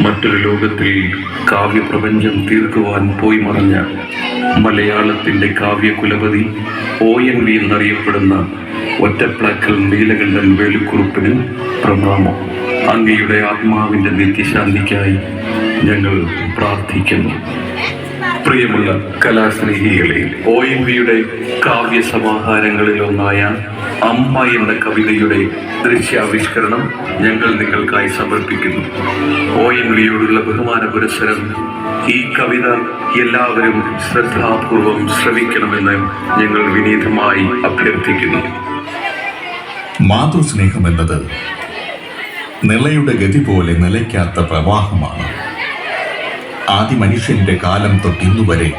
മറ്റൊരു ലോകത്തിൽ കാവ്യപ്രപഞ്ചം തീർക്കുവാൻ പോയി മറഞ്ഞ മലയാളത്തിൻ്റെ കാവ്യകുലപതി ONV എന്നറിയപ്പെടുന്ന ഒറ്റപ്ലാക്കൽ നീലകണ്ഠൻ വേലുക്കുറുപ്പിന് പ്രണാമം. അങ്ങയുടെ ആത്മാവിൻ്റെ നിത്യശാന്തിക്കായി ഞങ്ങൾ പ്രാർത്ഥിക്കുന്നു. പ്രിയമുള്ള കലാസ്നേഹികളെ, ONVയുടെ കാവ്യസമാഹാരങ്ങളിലൊന്നായ അമ്മ എന്ന കവിതയുടെ ദൃശ്യാവിഷ്കരണം ഞങ്ങൾ നിങ്ങൾക്കായി സമർപ്പിക്കുന്നു. ONVയോടുള്ള ബഹുമാന പുരസ്സരം ഈ കവിത എല്ലാവരും ശ്രദ്ധാപൂർവം ശ്രവിക്കണമെന്ന് ഞങ്ങൾ വിനീതമായി അഭ്യർത്ഥിക്കുന്നു. മാതൃസ്നേഹം എന്നത് നിളയുടെ ഗതി പോലെ നിലയ്ക്കാത്ത പ്രവാഹമാണ്. ആദി മനുഷ്യന്റെ കാലം തൊട്ടിന്നുവരെ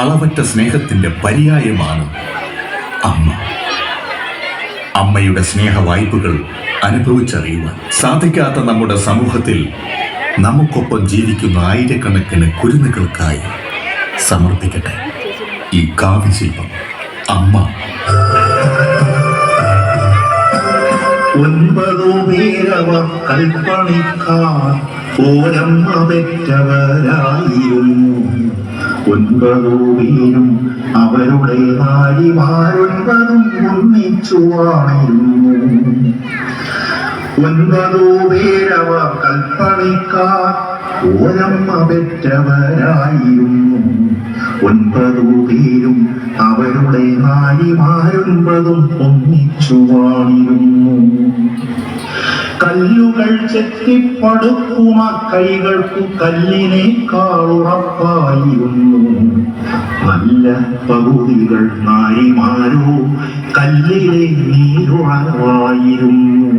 അളവറ്റ സ്നേഹത്തിന്റെ പര്യായമാണ് അമ്മ. അമ്മയുടെ സ്നേഹവായ്പകൾ അനുഭവിച്ചറിയുവാൻ സാധിക്കാത്ത നമ്മുടെ സമൂഹത്തിൽ നമുക്കൊപ്പം ജീവിക്കുന്ന ആയിരക്കണക്കിന് കുരുന്നുകൾക്കായി സമർപ്പിക്കട്ടെ ഈ കാവ്യശില്പം അമ്മ. 9 പേരവർ കൽപ്പണിക്കാർ ഓരമ്മ പെറ്റവരായിരുന്നു. 9 പേരും അവരുടെ ഭാര്യമാരൊൻപതും ഒന്നിച്ചു വാണിരുന്നു. 9 പേരവർ കൽപ്പണിക്കാർ ഓരമ്മ പെറ്റവരായിരുന്നു. 9 പേരും അവരുടെ ഭാര്യമാരൊൻപതും ഒന്നിച്ചു വാണിരുന്നു. കല്ലുകൾ ചെത്തിപ്പടുക്കുമ കൈകൾക്കു കല്ലിനേക്കാളുറപ്പായിരുന്നു. നല്ല പകുതികൾ നാരിമാരോ കല്ലിലെ നീരുറവായിരുന്നു.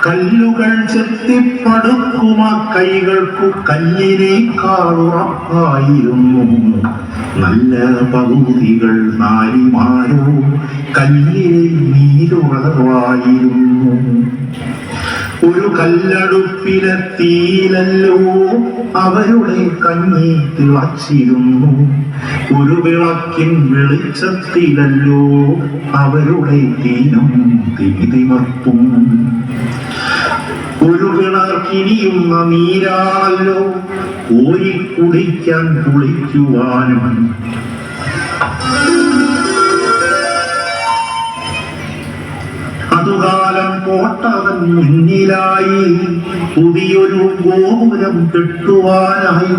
കല്ലുകൾ ചെത്തിപ്പടുക്കുമ കൈകൾക്കു കല്ലിനേക്കാളുറപ്പായിരുന്നു. നല്ല പകുതികൾ നാരിമാരോ കല്ലിലെ നീരുറവായിരുന്നു. ഒരു കല്ലടുപ്പിലെ തീയിലല്ലോ അവരുടെ കഞ്ഞി തിളച്ചിരുന്നു. ഒരു വിളക്കിൻ വെളിച്ചത്തിലല്ലോ അവരുടെ തീനും തീതിമർത്തും. ഒരു വിളക്കിനിയുന്ന നീരാണല്ലോ കോരി കുടിക്കാൻ കുളിക്കുവാനും. അതുകാലം കോട്ടവൻ മുന്നിലായി പുതിയൊരു ഗോപുരം കെട്ടുവാനായി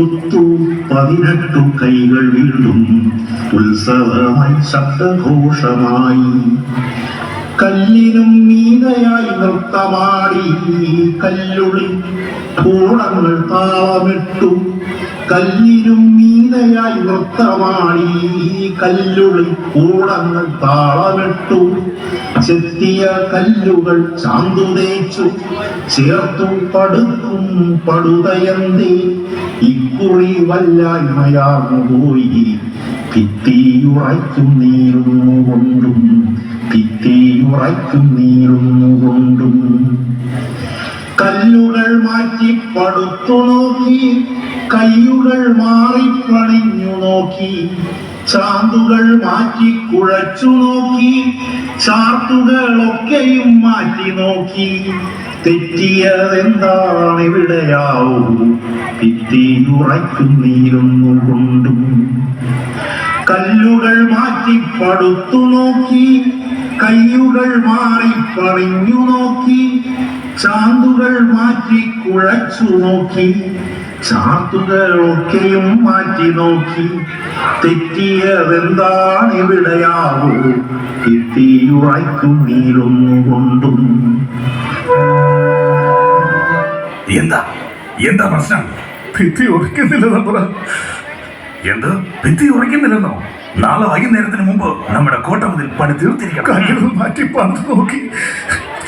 18 കൈകൾ വീണ്ടും ഉത്സവമായി ശബ്ദഘോഷമായി. കല്ലിനും മീതയായി നൃത്തമാടി കല്ലുളി പൂളങ്ങൾ താളമിട്ടു. കല്ലിനും മീതയായി നൃത്തമാടി കല്ലുളി പൂളങ്ങൾ താളമിട്ടു. ചെത്തിയ കല്ലുകൾ ചാന്തു തേച്ചു ചേർത്തു പടുക്കും പടുതയന്തേ. ഇക്കുറി വല്ലായ്മയാർന്നു പോയി ഭിത്തിയുറയ്ക്കും നീറുന്നുകൊണ്ടും ഭിത്തിയുറയ്ക്കും നീറുന്നുകൊണ്ടും. കല്ലുകൾ മാറ്റി പടുത്തു നോക്കി കയ്യുകൾ മാറി പണിഞ്ഞു നോക്കി. ചാന്തുകൾ മാറ്റി കുഴച്ചു നോക്കി ചാർത്തുകളൊക്കെയും മാറ്റി നോക്കി. തെറ്റിയതെന്താണ് ഇവിടെയാവൂ ഭിത്തിയുറയ്ക്കും നീരുന്നുകൊണ്ടും. കല്ലുകൾ മാറ്റി പടുത്തു നോക്കി കയ്യുകൾ മാറി പണിഞ്ഞു നോക്കി. ചാന്തുകൾ മാറ്റി കുഴച്ചു നോക്കി ചാർത്തുകളൊക്കെയും മാറ്റി നോക്കി. തെറ്റിയതെന്താണ് ഇവിടെയാവൂ ഭിത്തിയുറയ്ക്കും നീരുന്നുകൊണ്ടും. എന്താ എന്താ പ്രശ്നം? ഭിത്തി ഉറയ്ക്കുന്നില്ല നമ്മൾ. എന്ത് ഭിത്തി ഉറയ്ക്കുന്നില്ലെന്നോ? നാളെ വൈകുന്നേരത്തിന് മുമ്പ് നമ്മുടെ കോട്ടമതിൽ പണി തീർത്തിരിക്കണം. കല്ലുകൾ മാറ്റി പന്ത് നോക്കി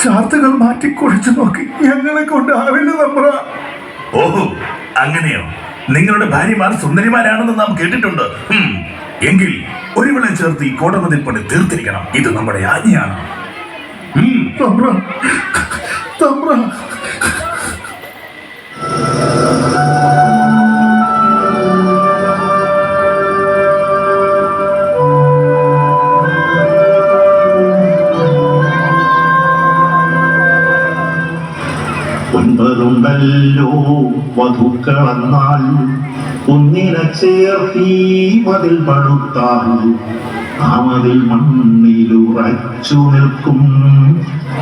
ചാർത്തുകൾ മാറ്റി കുഴച്ചു നോക്കി. ഞങ്ങളെ കൊണ്ടാവില്ല നമ്മ. ഓഹോ, അങ്ങനെയോ? നിങ്ങളുടെ ഭാര്യമാർ സുന്ദരിമാരാണെന്ന് നാം കേട്ടിട്ടുണ്ട്. എങ്കിൽ ഒരു വിള ചേർത്ത് ഈ കോട്ടമതിൽ പണി തീർത്തിരിക്കണം. ഇത് നമ്മുടെ ആജ്ഞയാണ്. തമ്പ്ര തമ്പ്ര ഒൻപതുണ്ടല്ലോ വധുക്കളെന്നാൽ ഒന്നിനെ ചേർത്തി മതിൽ പടുത്താൽ ആ മതിൽ മണ്ണിലുറച്ചു നിൽക്കും,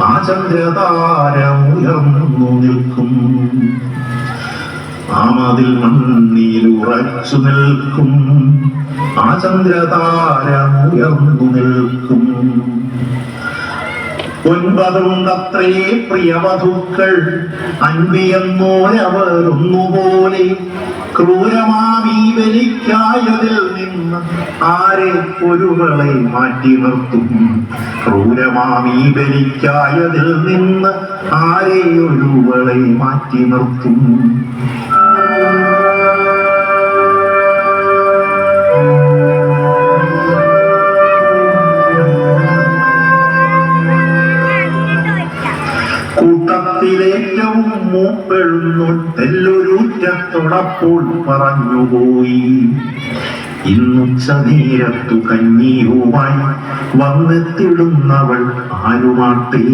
ആ ചന്ദ്രതാരമുയർന്നു നിൽക്കും. ആ മതിൽ മണ്ണിലുറച്ചു നിൽക്കും, ആ ചന്ദ്രതാരമുയർന്നു നിൽക്കും. ഒൻപതുണ്ടത്രേ പ്രിയവധുക്കൾ, അൻപിയെന്നോരവർ ഒന്നുപോലെ. ക്രൂരമാമീ ബലിക്കായതിൽ നിന്ന് ആരെ ഒരുവളെ മാറ്റി നിർത്തും? ക്രൂരമാമീ ബലിക്കായതിൽ നിന്ന് ആരെ ഒരുവളെ മാറ്റി നിർത്തും? കൂട്ടത്തിലേറ്റവും മൂപ്പെഴുന്നൊറ്റെല്ലൊരുറ്റത്തോടപ്പോൾ പറഞ്ഞുപോയി, ഇന്നുച്ച നേരത്തു കഞ്ഞിയുമായി വന്നെത്തിടുന്നവൾ ആരുമാട്ടെ?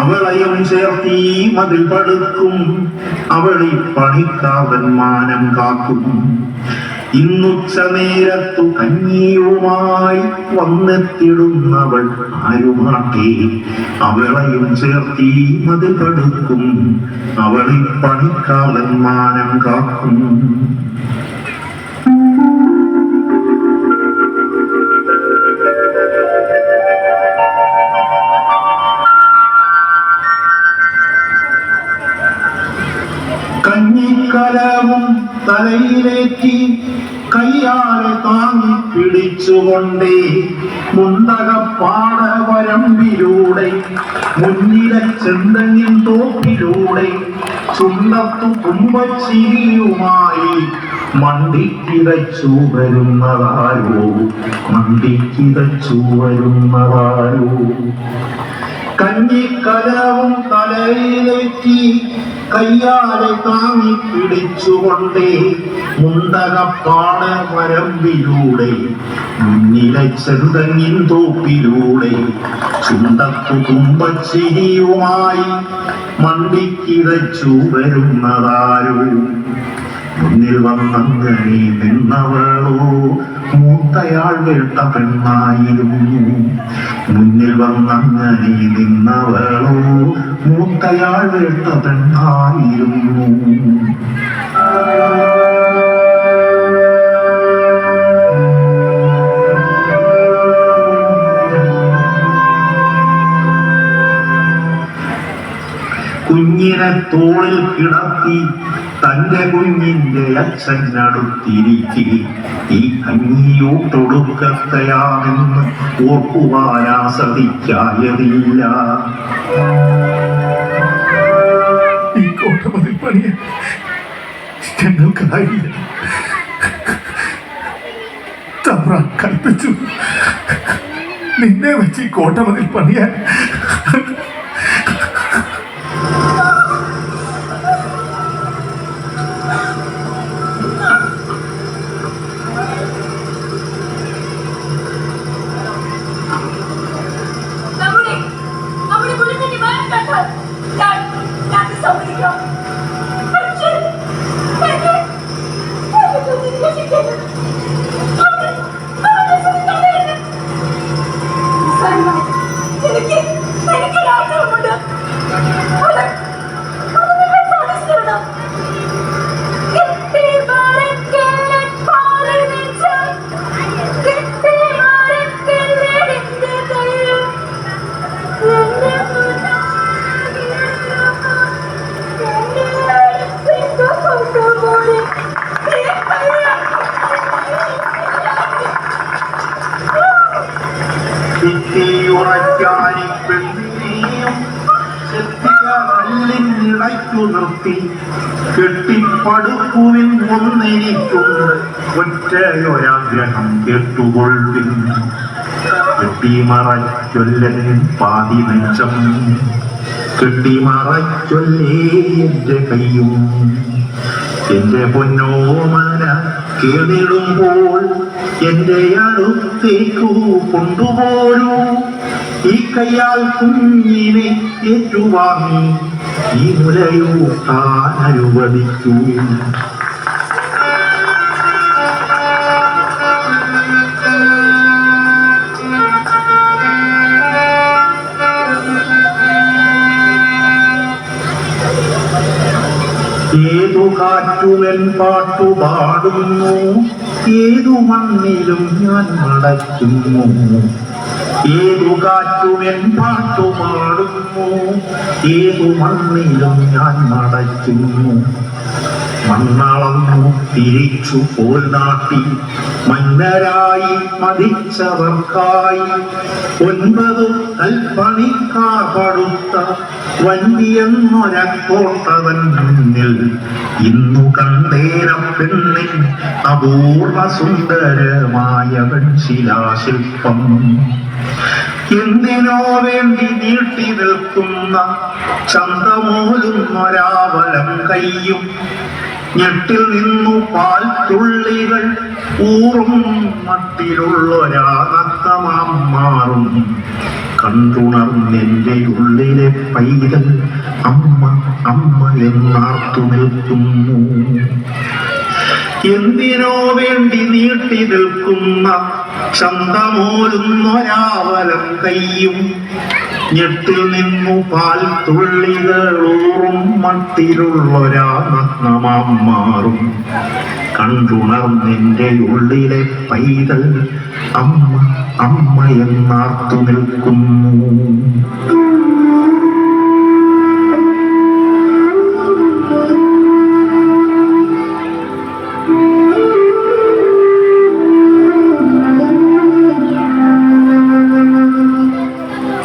അവളെയും ചേർത്തി മതിൽ പടുക്കും, അവളെ പണിക്കാവൻ മാനം കാക്കും. ഇന്നുച്ച നേരത്തു കഞ്ഞിയുമായി വന്നെത്തിടുന്നവൾ ആരുമാട്ടെ? അവളെയും ചേർത്തി മതിൽ പടുക്കും, അവളെ പണിക്കാവൻ മാനം കാക്കും. കഞ്ഞിക്കലവും തലയിലേറ്റി കയ്യാലെ താങ്ങി പിടിച്ചുകൊണ്ടേ മുണ്ടകപ്പാടവരമ്പിലൂടെ മുന്നിലെ ചെന്തങ്ങിൻ തോപ്പിലൂടെ ചുണ്ടത്തു തുമ്പച്ചിരിയുമായി മണ്ടിക്കിതച്ചു വരുന്നതാരോ, മണ്ടിക്കിതച്ചു വരുന്നതാരോ. കഞ്ഞിക്കലവും തലയിലേറ്റി കയ്യാലെ താങ്ങി പിടിച്ചുകൊണ്ടേ മുണ്ടകപ്പാട് വരമ്പിലൂടെ മുന്നിലെ ചെറുതങ്ങിൻ തോപ്പിലൂടെ ചുണ്ടത്തു തുമ്പച്ചിരിയുമായി മണ്ടിക്കിതച്ചു വരുന്നതാരോ. മുന്നിൽ വന്നങ്ങനെ നിന്നവളോ മൂത്തയാൾ വേട്ട പെണ്ണായിരുന്നു. മുന്നിൽ വന്നങ്ങനെ നിന്നവളോ മൂത്തയാൾ വേട്ട പെണ്ണായിരുന്നു. കുഞ്ഞിനെ തോളിൽ കിടത്തി തന്റെ കുഞ്ഞിന്റെ അച്ഛനടുത്തിരിക്കെ ഈ കഞ്ഞിയൂട്ടൊടുക്കത്തെയാണെന്ന് ഓർക്കുവാനാസതിക്കായതില്ല. ഈ കോട്ടമതിൽ പണിയാൻ ഞങ്ങൾക്കായില്ല. തമ്പ്രാൻ കൽപ്പിച്ചു, നിന്നെ വെച്ച് ഈ കോട്ടമതിൽ പണിയാൻ. നിർത്തി കെട്ടിപ്പടുക്കുവിൻ ഒന്നെനിക്കുണ്ട് ഒറ്റയൊരാഗ്രഹം കേട്ടുകൊള്ളിൻ. കെട്ടിമറച്ചൊല്ലൻ പാതി നെഞ്ചം, കെട്ടിമറച്ചൊല്ലേ എന്റെ കയ്യും. എന്റെ പൊന്നോമന കേടിടുമ്പോൾ എന്റെ അടുത്തേക്കു കൊണ്ടുപോരൂ. ഈ കയ്യാൽ കുഞ്ഞിനെ ഏറ്റുവാങ്ങി ഈ മുലയൂട്ടാൻ അനുവദിക്കൂ. ഏതു കാറ്റുമെൻ പാട്ടു പാടുന്നു, ഏതു മണ്ണിലും ഞാൻ നടക്കുന്നു. ഏതു കാറ്റുമെൻ പാട്ടു പാടുന്നു, ഏതു മണ്ണിലും ഞാൻ നടക്കുന്നു. മണ്ണളന്നു തിരിച്ചു പോൽ നാട്ടി മന്നരായി മതിച്ചവർക്കായി 9 കൽപ്പണിക്കാർ പടുത്ത വന്യന്നൊരക്കോട്ടവൻ മുന്നിൽ ഇന്നു കണ്ടേര പെണ്ണിൻ അപൂർവ സുന്ദരമായവൻ ശിലാശില്പം. എന്തിനോ വേണ്ടി നീട്ടി നിൽക്കുന്ന ചന്തമൂലുന്നൊരാവലം കയ്യും ഞെട്ടിൽ നിന്നു പാൽ തുള്ളികൾ ഊറും മട്ടിലുള്ളൊരാനത്തമാം മാറും കണ്ടുണർന്നെന്റെ ഉള്ളിലെ പൈതൽ അമ്മ അമ്മ എന്നാർത്തു നിൽക്കുന്നു. എന്തിനോ വേണ്ടി നീട്ടി നിൽക്കുന്ന ചന്തമോലുന്നൊരാവലം കയ്യും ഞെട്ടിൽ നിന്നു പാൽ തുള്ളികളൂറും മട്ടിലുള്ളൊരാ നഗ്നമാം മാറും കണ്ടുണർന്നെന്റെ ഉള്ളിലെ പൈതൽ അമ്മ അമ്മ എന്നാർത്തു നിൽക്കുന്നു.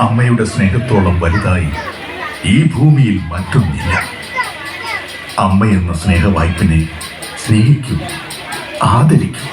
അമ്മയുടെ സ്നേഹത്തോളം വലുതായി ഈ ഭൂമിയിൽ മറ്റൊന്നില്ല. അമ്മ എന്ന സ്നേഹവായ്പിനെ സ്നേഹിക്കൂ, ആദരിക്കൂ.